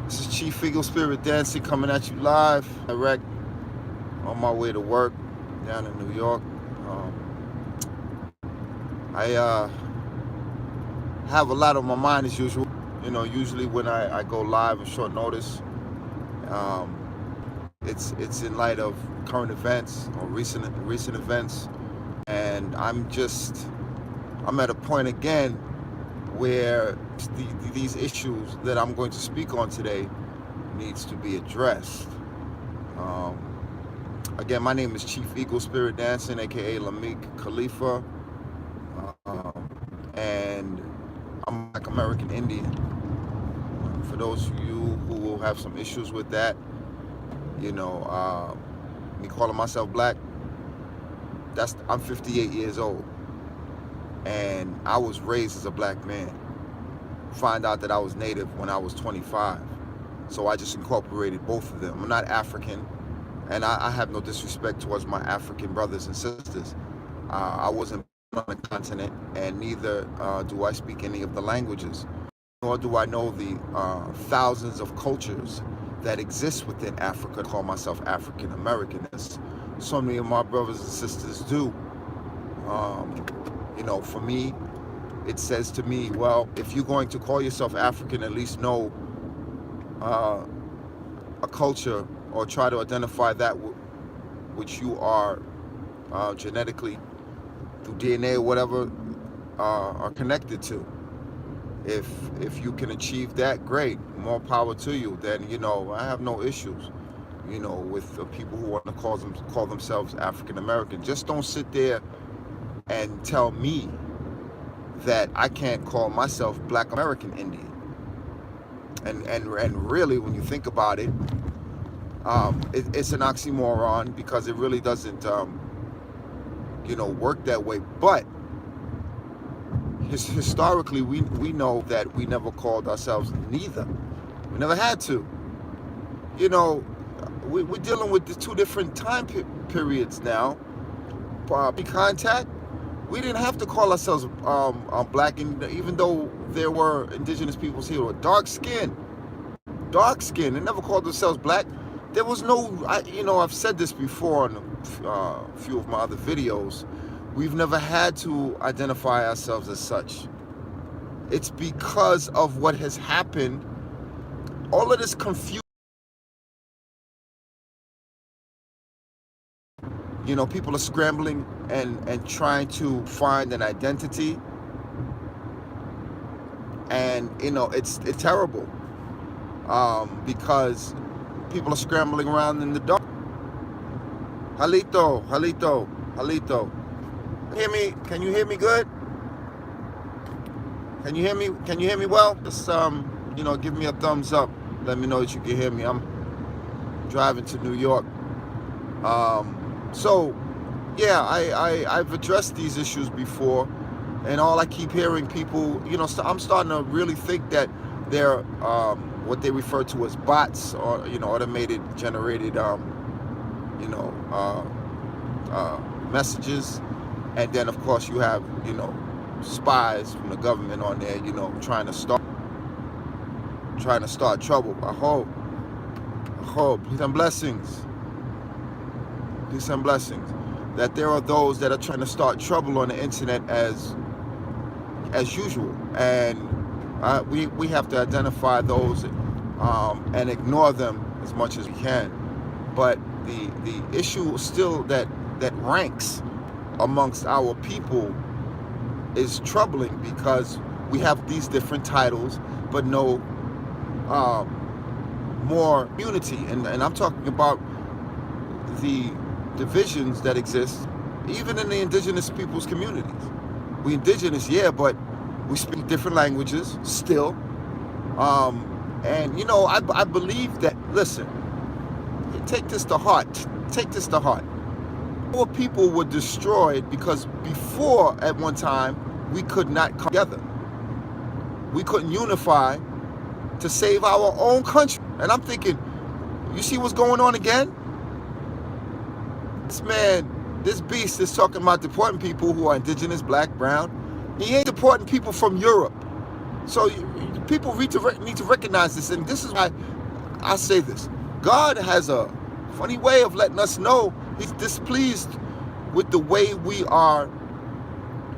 This is Chief Eagle Spirit Dancing coming at you live, direct, on my way to work down in New York. I have a lot on my mind as usual. Usually when I go live on short notice, it's in light of current events or recent events, and I'm at a point again where these issues that I'm going to speak on today needs to be addressed. Again, my name is Chief Eagle Spirit Dancing, aka Lamik Khalifa, and I'm a Black American Indian. For those of you who will have some issues with that, me calling myself black, I'm 58 years old, and I was raised as a black man. Find out that I was native when I was 25, so I just incorporated both of them. I'm not African, and I have no disrespect towards my African brothers and sisters. I wasn't on the continent, and neither do I speak any of the languages, nor do I know the thousands of cultures that exist within Africa. I call myself African American, as so many of my brothers and sisters do. For me, it says to me, well, if you're going to call yourself African, at least know a culture, or try to identify that which you are genetically, through DNA or whatever, are connected to. If you can achieve that, great, more power to you. Then I have no issues with people who want to call themselves African American. Just don't sit there and tell me that I can't call myself Black American Indian. And really, when you think about it, it's an oxymoron, because it really doesn't work that way. But historically, we know that we never called ourselves neither. We never had to. We're dealing with the two different time periods now. Pre-contact, we didn't have to call ourselves black, and even though there were indigenous peoples here with dark skin, they never called themselves black. There was no, I've said this before in a few of my other videos. We've never had to identify ourselves as such. It's because of what has happened. All of this confusion. People are scrambling and trying to find an identity. And, it's terrible. Because people are scrambling around in the dark. Halito. Hear me? Can you hear me good? Can you hear me well? Just give me a thumbs up. Let me know that you can hear me. I'm driving to New York. I've addressed these issues before, and all I keep hearing people, I'm starting to really think that they're what they refer to as bots, or automated generated messages. And then of course you have spies from the government on there, trying to start trouble. I hope peace and blessings that there are those that are trying to start trouble on the internet as usual, and we have to identify those and ignore them as much as we can. But the issue still that ranks amongst our people is troubling, because we have these different titles but no more unity, and I'm talking about the divisions that exist even in the indigenous people's communities. We indigenous, yeah, but we speak different languages still. I believe that, listen, take this to heart. Our people were destroyed because before, at one time, we could not come together. We couldn't unify to save our own country. And I'm thinking, you see what's going on again? This beast is talking about deporting people who are indigenous, black, brown. He ain't deporting people from Europe. So people need to recognize this, and this is why I say this. God has a funny way of letting us know He's displeased with the way we are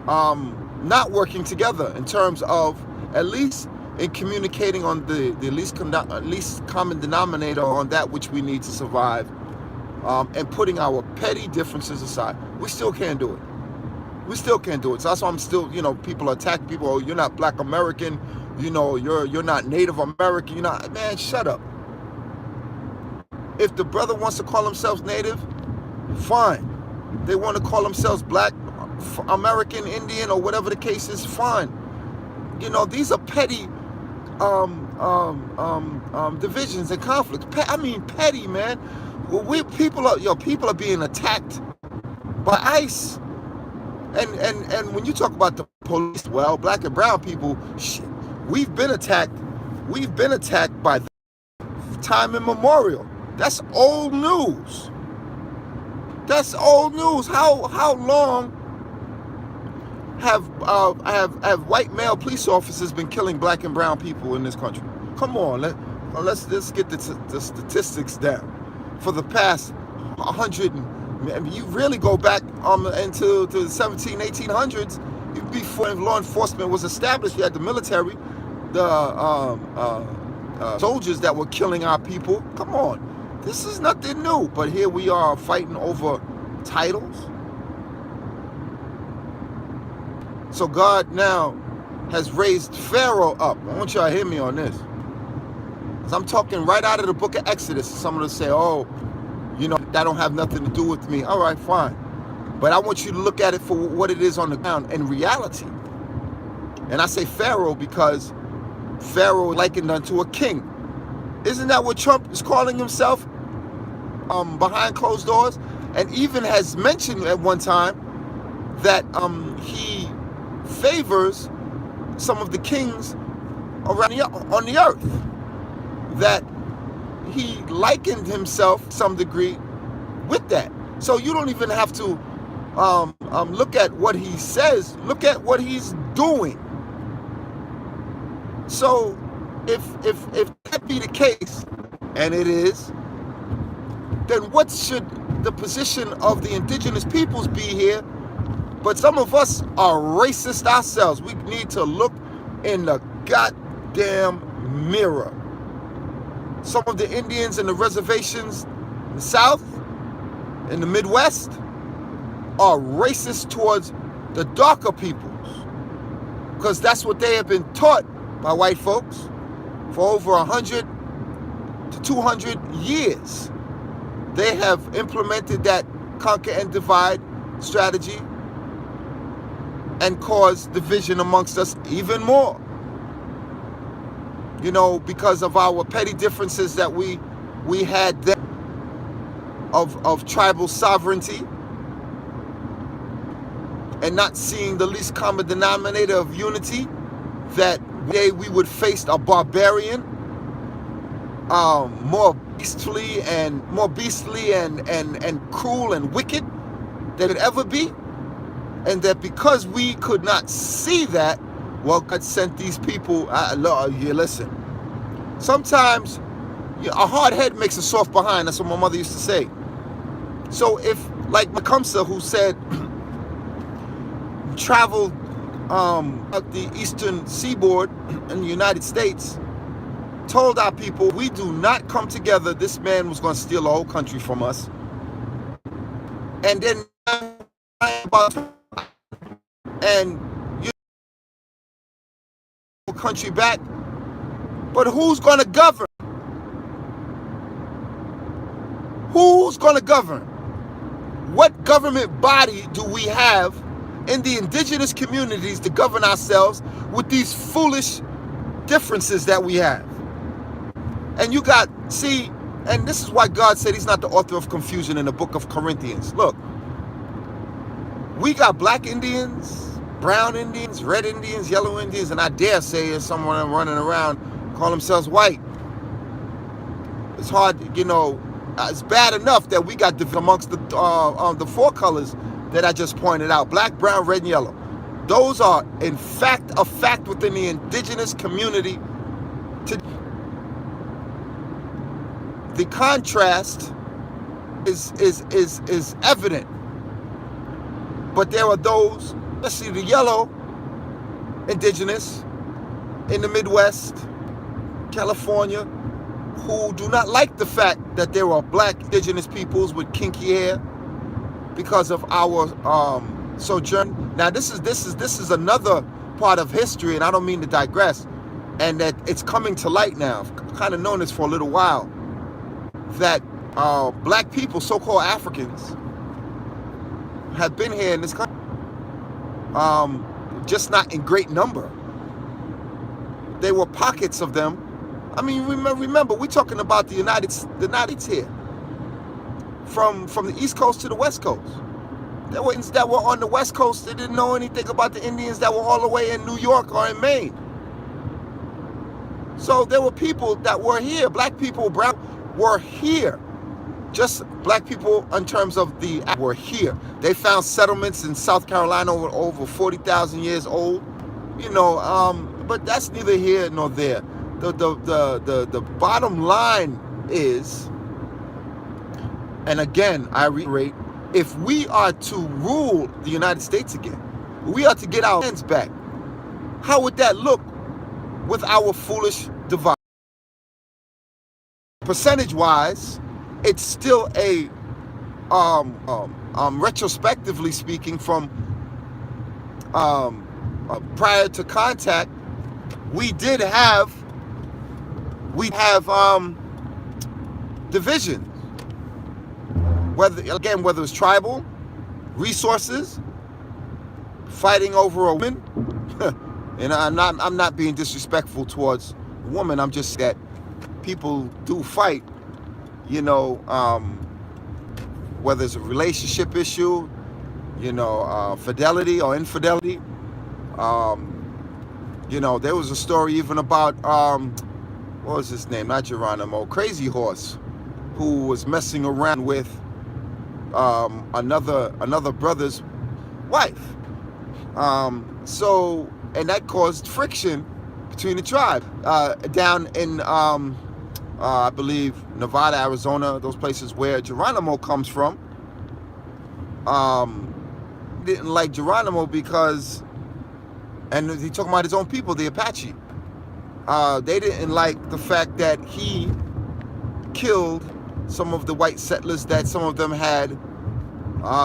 not working together in terms of, at least in communicating on the least common denominator on that which we need to survive, and putting our petty differences aside. We still can't do it. We still can't do it. So that's why I'm still, people attack people. Oh, you're not Black American. You're not Native American. You're not. Man, shut up. If the brother wants to call themselves Native, fine. They want to call themselves Black American, Indian, or whatever the case is, fine. These are petty divisions and conflicts. Petty, man. People are being attacked by ICE. And when you talk about the police, well, Black and brown people, shit, we've been attacked. We've been attacked by time immemorial. That's old news. That's old news. How long have white male police officers been killing Black and brown people in this country? Come on, let's get the statistics down. For the past 100, you really go back into the 17, 1800s, before law enforcement was established. You had the military, the soldiers that were killing our people. Come on, this is nothing new. But here we are fighting over titles. So God now has raised Pharaoh up. I want y'all to hear me on this. Because I'm talking right out of the book of Exodus. Someone will say, oh, that don't have nothing to do with me. All right, fine. But I want you to look at it for what it is on the ground in reality. And I say Pharaoh because Pharaoh is likened unto a king. Isn't that what Trump is calling himself behind closed doors? And even has mentioned at one time that he favors some of the kings around on the earth. That he likened himself to some degree with that. So you don't even have to look at what he says. Look at what he's doing. So if that be the case, and it is, then what should the position of the indigenous peoples be here? But some of us are racist ourselves. We need to look in the goddamn mirror. Some of the Indians and the reservations in the South, in the Midwest, are racist towards the darker peoples, because that's what they have been taught by white folks for over 100 to 200 years. They have implemented that conquer and divide strategy and caused division amongst us even more. Because of our petty differences that we had then of tribal sovereignty, and not seeing the least common denominator of unity, that we would face a barbarian, more beastly and cruel and wicked than it ever be. And that because we could not see that, well, God sent these people. Listen, sometimes a hard head makes a soft behind. That's what my mother used to say. So if, like Macumsa, who said, traveled up the eastern seaboard in the United States, told our people, we do not come together, this man was going to steal the whole country from us. And then and country back, but who's going to govern? Who's going to govern? What government body do we have in the indigenous communities to govern ourselves with these foolish differences that we have? And and this is why God said he's not the author of confusion in the book of Corinthians. Look, we got Black Indians, brown Indians, red Indians, yellow Indians, and I dare say there's someone running around call themselves white. It's hard, it's bad enough that we got amongst the four colors that I just pointed out: black, brown, red, and yellow. Those are, in fact, a fact within the indigenous community. The contrast is evident. But there are those, especially the yellow indigenous in the Midwest, California, who do not like the fact that there are black indigenous peoples with kinky hair because of our sojourn. Now this is another part of history, and I don't mean to digress, and that it's coming to light now. I've kind of known this for a little while, that black people, so-called Africans, have been here in this country, just not in great number. There were pockets of them. I mean, remember, we're talking about the United here, from the East Coast to the West Coast. There were Indians that were on the West Coast that didn't know anything about the Indians that were all the way in New York or in Maine. So there were people that were here, black people, brown, were here. Just black people in terms of the were here. They found settlements in South Carolina over 40,000 years old. You know, but that's neither here nor there. The bottom line is, and again, I reiterate, if we are to rule the United States again, we are to get our hands back. How would that look with our foolish divide? Percentage-wise, it's still a, retrospectively speaking, from prior to contact, we have divisions. Whether it's tribal, resources, fighting over a woman, and I'm not being disrespectful towards a woman. I'm just that people do fight. You know, whether it's a relationship issue, you know, fidelity or infidelity. You know, there was a story even about what was his name? Not Geronimo, Crazy Horse, who was messing around with another brother's wife. So, and that caused friction between the tribe down in I believe Nevada, Arizona, those places where Geronimo comes from. Didn't like Geronimo because, and he talking about his own people, the Apache. They didn't like the fact that he killed some of the white settlers that some of them had,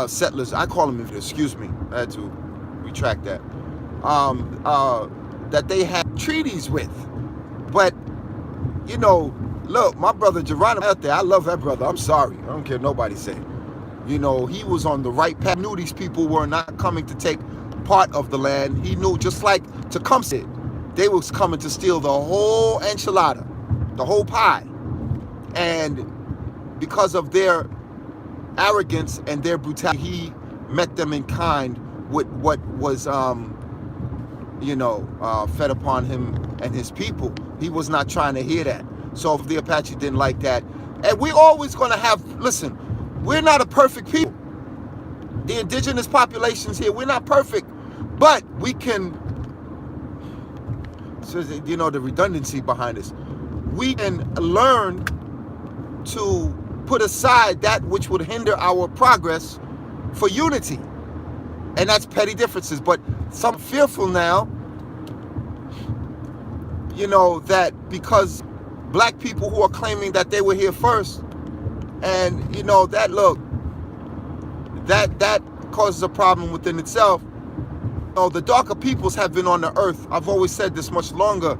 settlers, I call them, excuse me, I had to retract that, that they had treaties with. But, you know, look, my brother Geronimo out there, I love that brother, I'm sorry, I don't care what nobody say. You know, he was on the right path. He knew these people were not coming to take part of the land. He knew, just like Tecumseh, they was coming to steal the whole enchilada, the whole pie. And because of their arrogance and their brutality, he met them in kind with what was, you know, fed upon him and his people. He was not trying to hear that. So if the Apache didn't like that, and we're always going to have, listen, we're not a perfect people. The indigenous populations here, we're not perfect, but we can, so, you know, the redundancy behind this, we can learn to put aside that which would hinder our progress for unity. And that's petty differences. But some fearful now, you know, that because black people who are claiming that they were here first, and, you know, that, look, that causes a problem within itself. You know, the darker peoples have been on the earth, I've always said this, much longer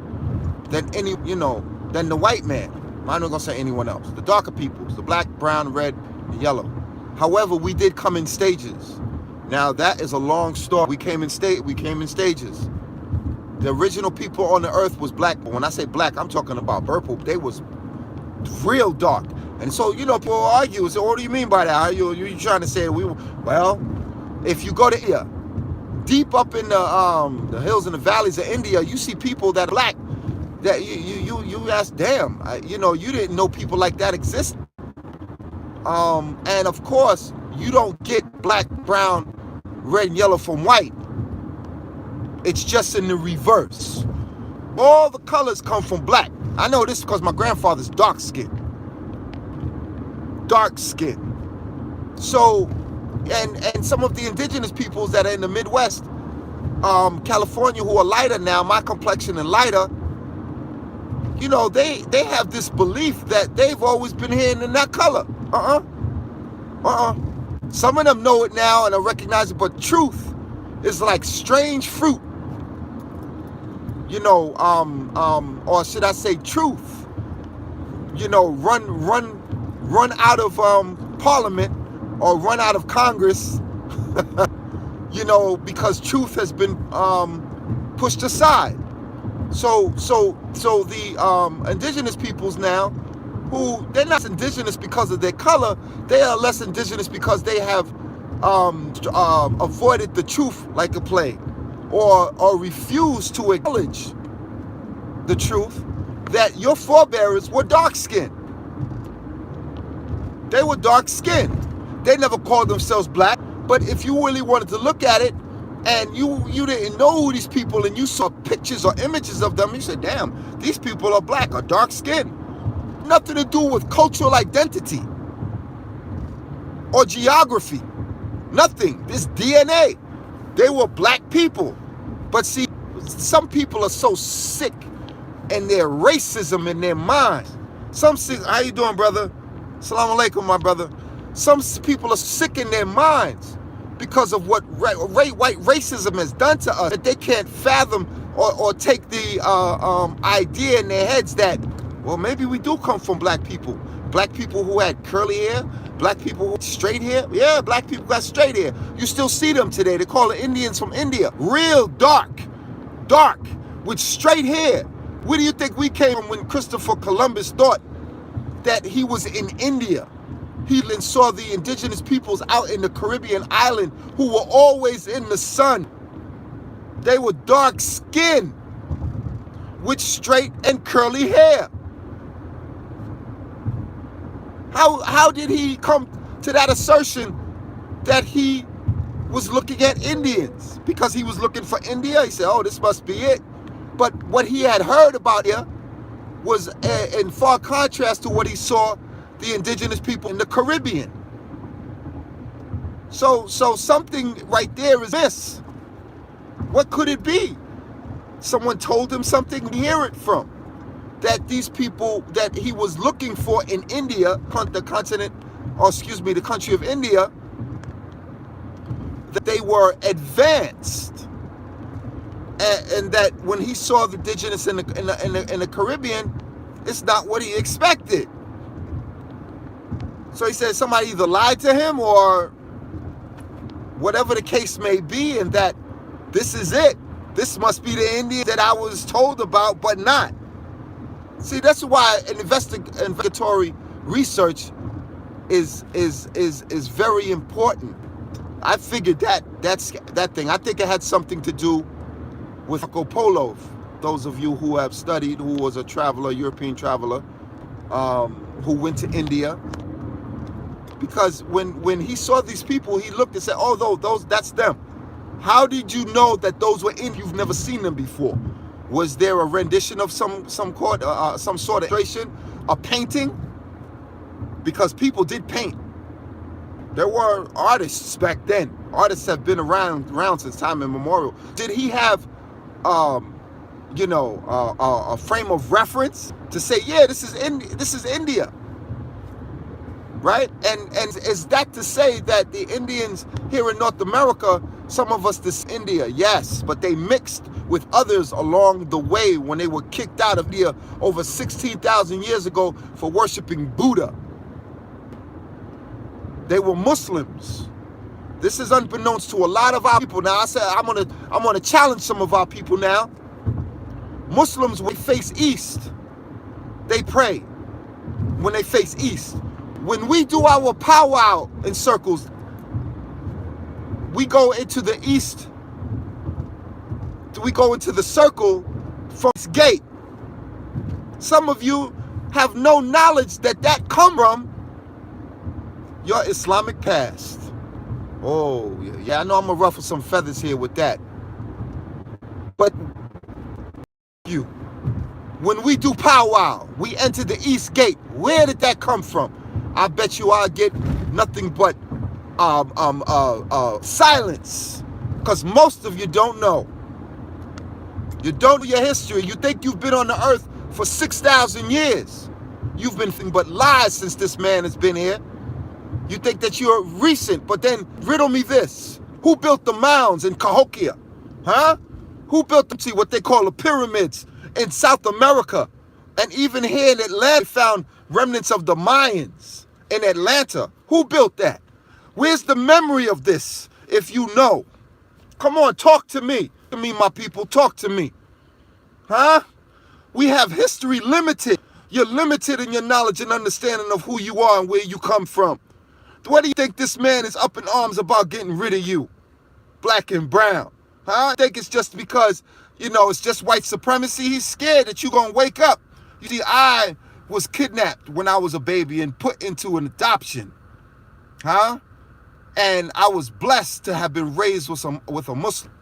than any, you know, than the white man. I'm not going to say anyone else. The darker peoples, the black, brown, red, and yellow. However, we did come in stages. Now, that is a long story. We came in stages. The original people on the earth was black. But when I say black, I'm talking about purple. They was real dark. And so, you know, people argue, so what do you mean by that? Are you trying to say well, if you go to India, deep up in the hills and the valleys of India, you see people that are black, that you ask, damn, you know, you didn't know people like that exist. And of course, you don't get black, brown, red, and yellow from white. It's just in the reverse. All the colors come from black. I know this because my grandfather's dark skinned. Dark skin. So, and some of the indigenous peoples that are in the Midwest, California, who are lighter now, my complexion and lighter, you know, they have this belief that they've always been here in that color. Some of them know it now and I recognize it, but truth is like strange fruit. You know, or should I say truth, you know, run out of Parliament or run out of Congress, you know, because truth has been pushed aside. So the indigenous peoples now, who they're not indigenous because of their color, they are less indigenous because they have avoided the truth like a plague, or refused to acknowledge the truth that your forebears were dark-skinned. They were dark-skinned. They never called themselves black, but if you really wanted to look at it and you didn't know who these people and you saw pictures or images of them, you said, damn, these people are black or dark-skinned. Nothing to do with cultural identity or geography. Nothing. This DNA. They were black people. But see, some people are so sick in their racism in their minds. How you doing, brother? Assalamu alaikum, my brother. Some people are sick in their minds because of what white racism has done to us, that they can't fathom or take the idea in their heads that, well, maybe we do come from black people. Black people who had curly hair, black people who had straight hair. Yeah, black people got straight hair. You still see them today. They call it Indians from India. Real dark, with straight hair. Where do you think we came from when Christopher Columbus thought that he was in India? He saw the indigenous peoples out in the Caribbean island who were always in the sun. They were dark skinned with straight and curly hair. How did he come to that assertion that he was looking at Indians? Because he was looking for India? He said, oh, this must be it. But what he had heard about here was in far contrast to what he saw the indigenous people in the Caribbean. So something right there is this. What could it be? Someone told him something to hear it from. That these people that he was looking for in India, the country of India, that they were advanced. And that when he saw the indigenous in the Caribbean, it's not what he expected. So he said somebody either lied to him or whatever the case may be, and that this is it. This must be the Indian that I was told about, but not. See, that's why an investigatory research is very important. I figured that's that thing. I think it had something to do with Marco Polo. Those of you who have studied, who was a traveler, European traveler, who went to India. Because when he saw these people, he looked and said, oh, that's them. How did you know that those were Indians? You've never seen them before. Was there a rendition of some sort of illustration, a painting? Because people did paint. There were artists back then. Artists have been around since time immemorial. Did he have, a frame of reference to say, yeah, this is India, right? And is that to say that the Indians here in North America, some of us this India, yes, but they mixed with others along the way when they were kicked out of India over 16,000 years ago for worshiping Buddha. They were Muslims. This is unbeknownst to a lot of our people. Now I said I'm gonna challenge some of our people now. Muslims, when they face east, they pray. When they face east. When we do our powwow in circles, we go into the east. We go into the circle from this gate. Some of you have no knowledge that come from your Islamic past. Oh, yeah, I know I'm gonna ruffle some feathers here with that. But you, when we do powwow, we enter the East Gate. Where did that come from? I bet you I'll get nothing but silence, because most of you don't know. You don't know your history. You think you've been on the earth for 6,000 years. You've been thinking but lies since this man has been here. You think that you're recent, but then riddle me this. Who built the mounds in Cahokia? Huh? Who built what they call the pyramids in South America? And even here in Atlanta, they found remnants of the Mayans in Atlanta. Who built that? Where's the memory of this, if you know? Come on, talk to me. To me, my people, talk to me. Huh? We have history limited. You're limited in your knowledge and understanding of who you are and where you come from. What do you think this man is up in arms about getting rid of you? Black and brown. Huh? I think it's just because, it's just white supremacy. He's scared that you're going to wake up. You see, I was kidnapped when I was a baby and put into an adoption. Huh? And I was blessed to have been raised with a Muslim.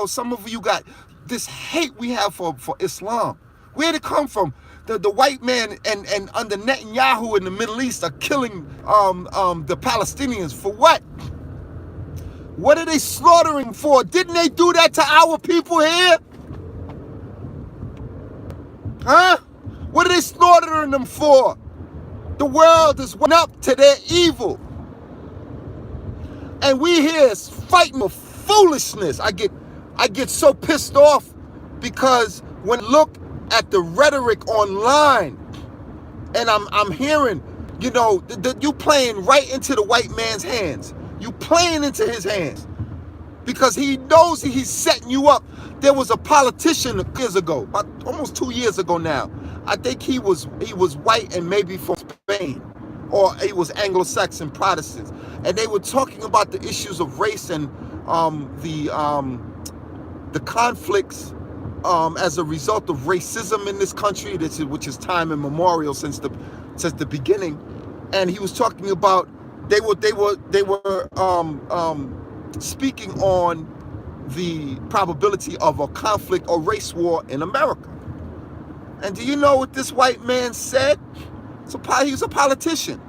Some of you got this hate we have for Islam. Where'd it come from? The white man and under Netanyahu in the Middle East are killing the Palestinians for what? What are they slaughtering for? Didn't they do that to our people here? Huh? What are they slaughtering them for? The world is went up to their evil. And we here fighting for foolishness. I get so pissed off because when I look at the rhetoric online and I'm hearing, you playing right into the white man's hands. You playing into his hands because he knows he's setting you up. There was a politician years ago, about almost 2 years ago now. I think he was white and maybe from Spain, or he was Anglo-Saxon Protestants, and they were talking about the issues of race and the conflicts as a result of racism in this country, which is time immemorial since the beginning. And he was talking about they were speaking on the probability of a conflict or race war in America. And do you know what this white man said? He was a politician.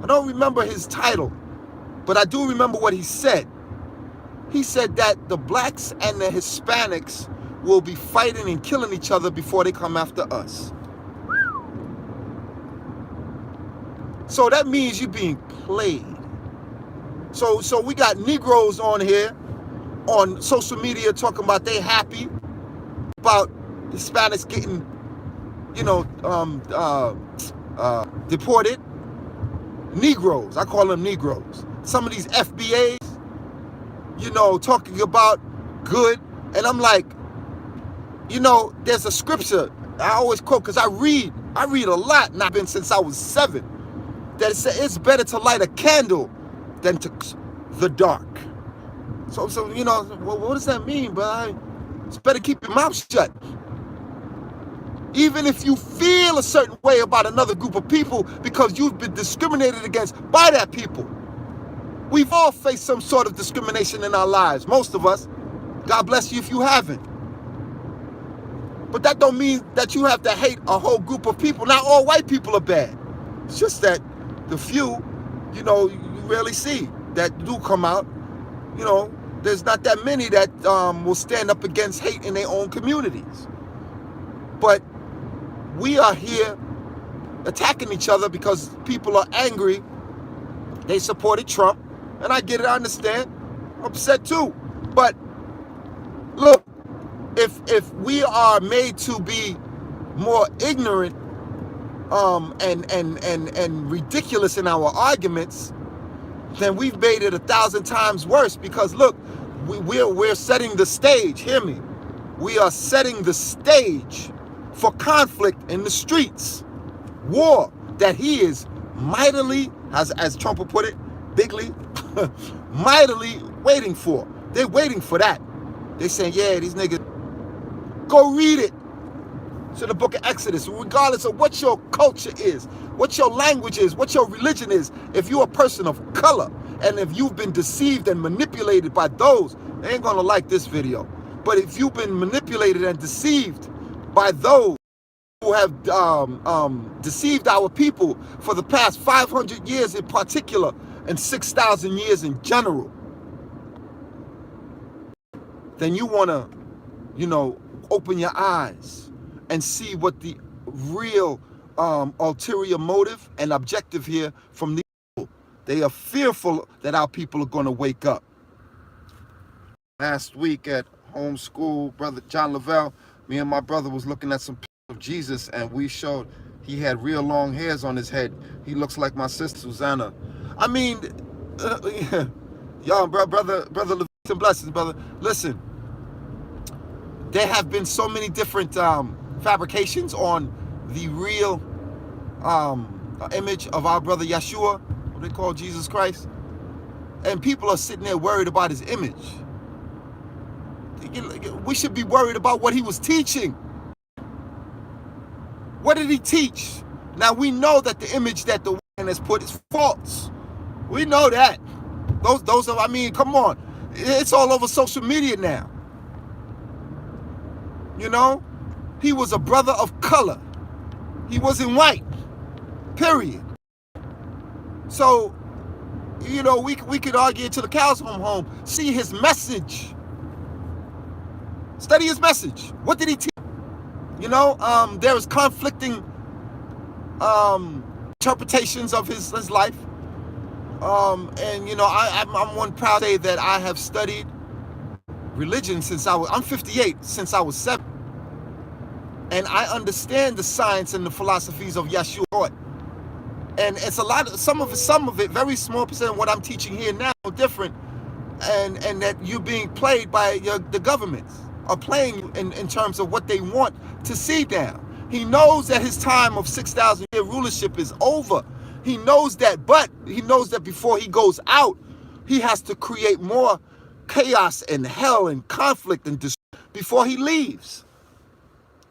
I don't remember his title, but I do remember what he said. He said that the blacks and the Hispanics will be fighting and killing each other before they come after us. So that means you're being played. So we got Negroes on here on social media talking about they happy about Hispanics getting, deported. Negroes, I call them Negroes. Some of these FBAs, talking about good. And I'm like, there's a scripture I always quote because I read a lot, and I've been since I was 7, that says it's better to light a candle than to the dark. So what does that mean, bro? It's better keep your mouth shut. Even if you feel a certain way about another group of people because you've been discriminated against by that people. We've all faced some sort of discrimination in our lives, most of us. God bless you if you haven't. But that don't mean that you have to hate a whole group of people. Not all white people are bad. It's just that the few, you rarely see that do come out. There's not that many that will stand up against hate in their own communities. But we are here attacking each other because people are angry. They supported Trump. And I get it, I understand. I'm upset too. But look, if we are made to be more ignorant and ridiculous in our arguments, then we've made it 1,000 times worse. Because look, we're setting the stage. Hear me. We are setting the stage for conflict in the streets. War that he is mightily, as Trump would put it, bigly, mightily waiting for. They're waiting for that. They saying, yeah, these niggas. Go read it. It's in the book of Exodus. Regardless of what your culture is, what your language is, what your religion is, if you're a person of color, and if you've been deceived and manipulated by those, they ain't gonna like this video. But if you've been manipulated and deceived by those who have deceived our people for the past 500 years in particular and 6,000 years in general, then you want to, open your eyes and see what the real ulterior motive and objective here from these people. They are fearful that our people are going to wake up. Last week at homeschool, Brother John Lavelle, me and my brother was looking at some pictures of Jesus, and we showed he had real long hairs on his head. He looks like my sister Susanna. I mean, y'all, brother, blessings, brother. Listen, there have been so many different fabrications on the real image of our brother Yeshua, what they call Jesus Christ, and people are sitting there worried about his image. We should be worried about what he was teaching. What did he teach? Now we know that the image that the man has put is false. We know that. Those are, I mean, come on. It's all over social media now. He was a brother of color. He wasn't white. Period. So, we could argue until the cows come home. See his message. Study his message. What did he teach? There is conflicting interpretations of his life. I'm one proud to say that I have studied religion I'm 58, since I was 7. And I understand the science and the philosophies of Yeshua. And it's some of it, very small percent of what I'm teaching here now, different. And that you're being played by the governments, are playing in terms of what they want to see down. He knows that his time of 6,000 year rulership is over. He knows that, but he knows that before he goes out, he has to create more chaos and hell and conflict and before he leaves.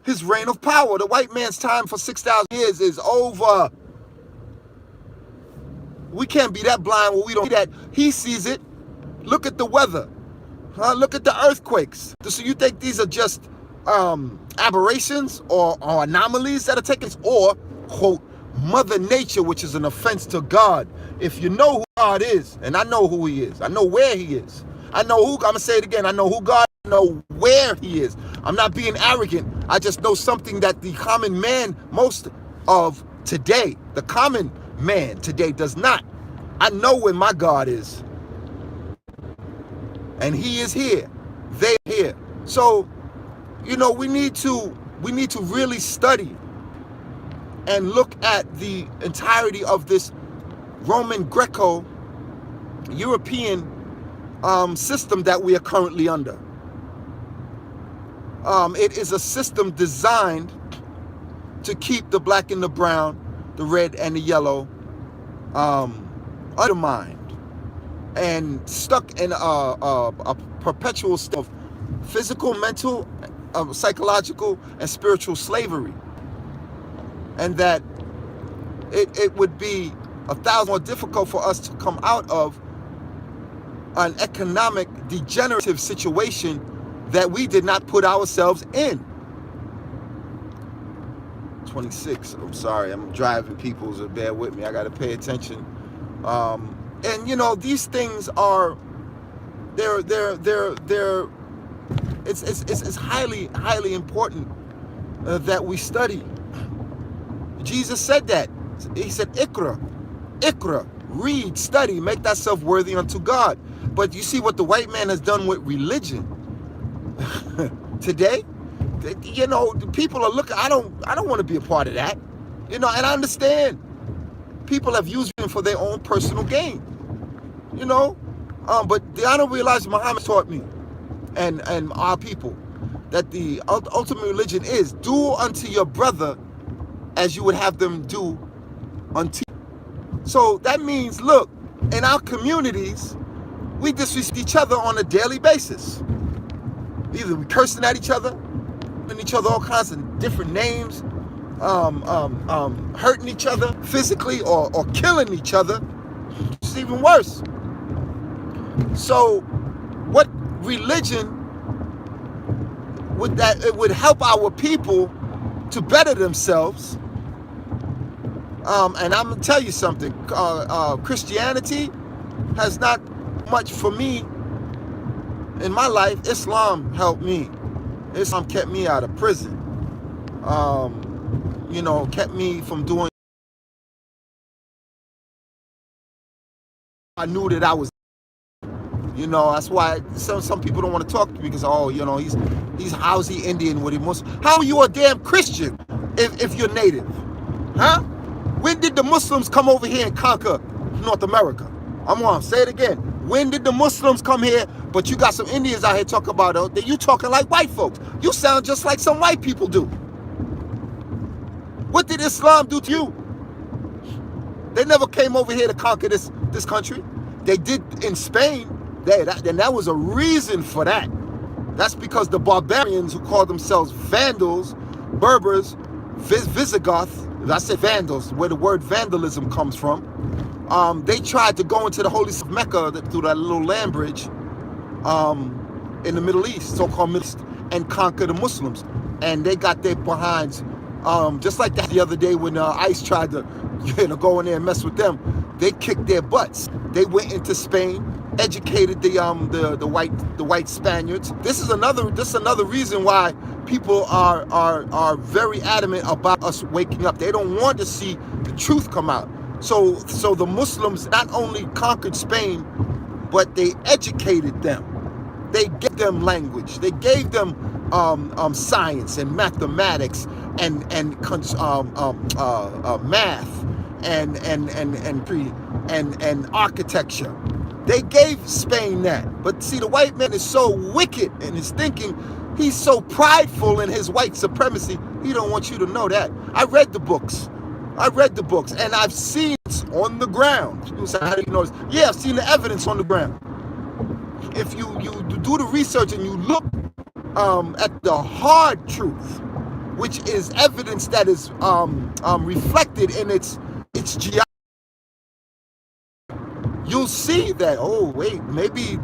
His reign of power, the white man's time for 6,000 years is over. We can't be that blind where we don't see that. He sees it. Look at the weather. Look at the earthquakes. So you think these are just aberrations or anomalies that are taking place? Or, quote, Mother Nature, which is an offense to God. If you know who God is, and I know who he is, I know where he is. I'm going to say it again. I know who God is. I know where he is. I'm not being arrogant. I just know something that the common man, most of today, the common man today does not. I know where my God is. And he is here. They are here. So, we need to really study and look at the entirety of this Roman Greco-European system that we are currently under. It is a system designed to keep the black and the brown, the red and the yellow undermined and stuck in a perpetual state of physical, mental, psychological, and spiritual slavery. And that it would be 1,000 more difficult for us to come out of an economic degenerative situation that we did not put ourselves in. 26. I'm sorry, I'm driving people, so bear with me. I got to pay attention. And these things are, it's highly important that we study. Jesus said that. He said, Ikra, read, study, make thyself worthy unto God. But you see what the white man has done with religion today? People are looking, I don't want to be a part of that. And I understand. People have used it for their own personal gain. But the Honorable Elijah Muhammad taught me and our people that the ultimate religion is do unto your brother as you would have them do unto you. So that means, look, in our communities, we disrespect each other on a daily basis. Either we cursing at each other, calling each other all kinds of different names, hurting each other physically or killing each other. It's even worse. So what religion it would help our people to better themselves. And I'm gonna tell you something. Christianity has not much for me in my life. Islam helped me. Islam kept me out of prison. Kept me from doing. I knew that I was. That's why some people don't want to talk to me because he's how's he Indian with him Muslim? How are you a damn Christian if you're native? Huh? When did the Muslims come over here and conquer North America? I'm gonna say it again. When did the Muslims come here? But you got some Indians out here talking about that you talking like white folks. You sound just like some white people do. What did Islam do to you? They never came over here to conquer this country. They did in Spain. And that was a reason for that. That's because the barbarians who called themselves Vandals, Berbers, Visigoth, I said Vandals, where the word vandalism comes from, they tried to go into the holy city of Mecca through that little land bridge in the Middle East, so-called Middle East, and conquer the Muslims. And they got their behinds, just like that the other day when ICE tried to go in there and mess with them. They kicked their butts. They went into Spain, educated the white Spaniards. This is another reason why people are very adamant about us waking up. They don't want to see the truth come out. So the Muslims not only conquered Spain, but they educated them. They gave them language. They gave them science and mathematics and math and architecture. They gave Spain that. But see, the white man is so wicked in his thinking. He's so prideful in his white supremacy. He don't want you to know that. I read the books, and I've seen it on the ground. People say, how do you know this? Yeah, I've seen the evidence on the ground. If you do the research and you look at the hard truth, which is evidence that is reflected in its geography, you'll see that, oh, wait, maybe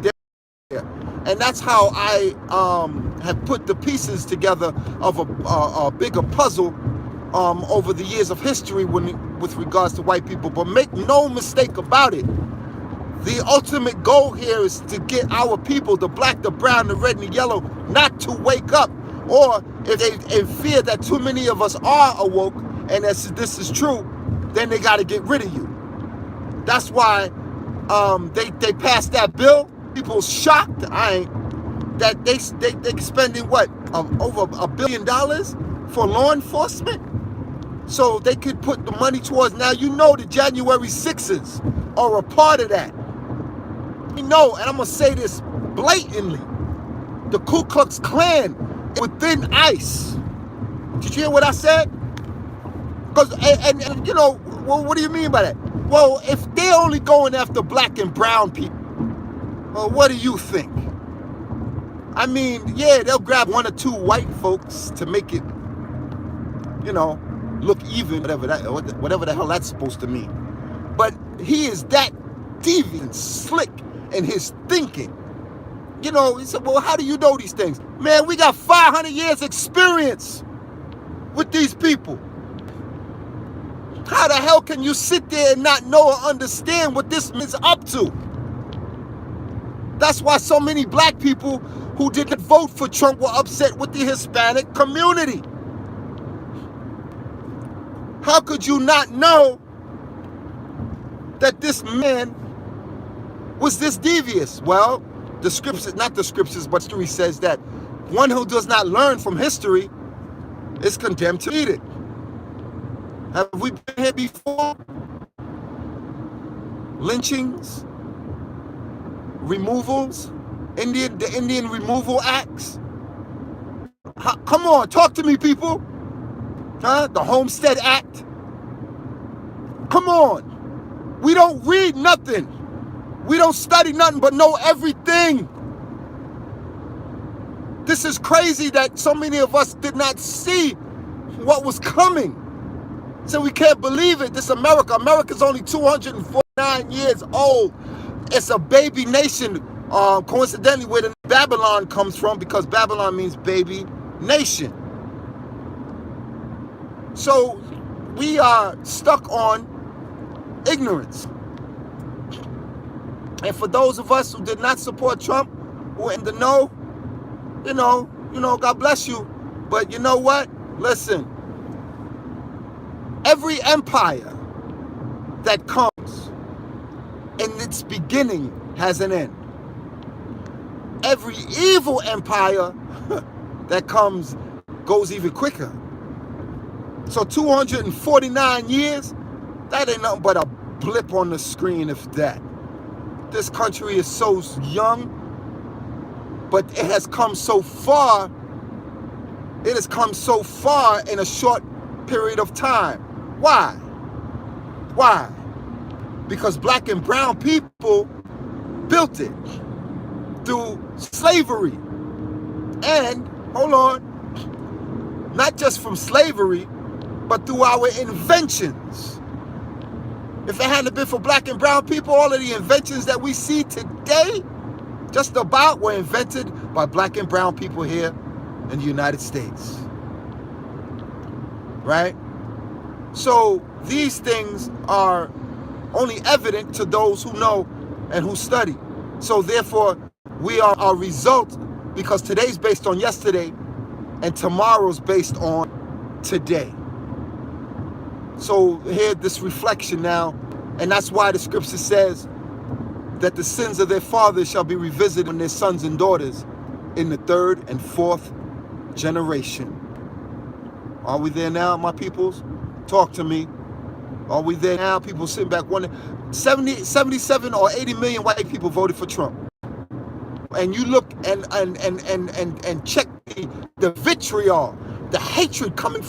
there. And that's how I have put the pieces together of a bigger puzzle over the years of history with regards to white people. But make no mistake about it, the ultimate goal here is to get our people, the black, the brown, the red, and the yellow, not to wake up. Or if they in fear that too many of us are awoke, and this is true, then they got to get rid of you. That's why they passed that bill. People shocked. That they spending what over $1 billion for law enforcement, so they could put the money towards. Now the January 6ers are a part of that. We know, and I'm gonna say this blatantly: the Ku Klux Klan within ICE. Did you hear what I said? Because well, what do you mean by that? Well, if they're only going after black and brown people, well, what do you think? I mean, yeah, they'll grab one or two white folks to make it, look even, whatever the hell that's supposed to mean. But he is that deviant, slick in his thinking. He said, well, how do you know these things? Man, we got 500 years experience with these people. How the hell can you sit there and not know or understand what this is up to? That's why so many black people who didn't vote for Trump were upset with the Hispanic community. How could you not know that this man was this devious? Well, the scriptures, not the scriptures, but history says that one who does not learn from history is condemned to read it. Have we been here before? Lynchings, removals, the Indian removal acts. Come on, talk to me, people. The Homestead Act. Come on. We don't read nothing. We don't study nothing but know everything. This is crazy that so many of us did not see what was coming. So we can't believe it. This America. America's only 249 years old. It's a baby nation. Coincidentally, where the Babylon comes from, because Babylon means baby, nation. So we are stuck on ignorance. And for those of us who did not support Trump, who are in the know, God bless you. But you know what? Listen, every empire that comes in its beginning has an end. Every evil empire that comes goes even quicker. So 249 years, that ain't nothing but a blip on the screen, if that. This country is so young, but it has come so far. It has come so far in a short period of time. Why? Why? Because black and brown people built it through slavery. And, hold on, not just from slavery, but through our inventions. If it hadn't been for black and brown people, all of the inventions that we see today, just about, were invented by black and brown people here in the United States. Right? So these things are only evident to those who know and who study. So therefore, we are a result, because today's based on yesterday and tomorrow's based on today. So here, this reflection now, and that's why the scripture says that the sins of their fathers shall be revisited on their sons and daughters in the third and fourth generation. Are we there now, my peoples? Talk to me. Are we there now? People sitting back wondering. 77 or 80 million white people voted for Trump. And you look and check the vitriol, the hatred coming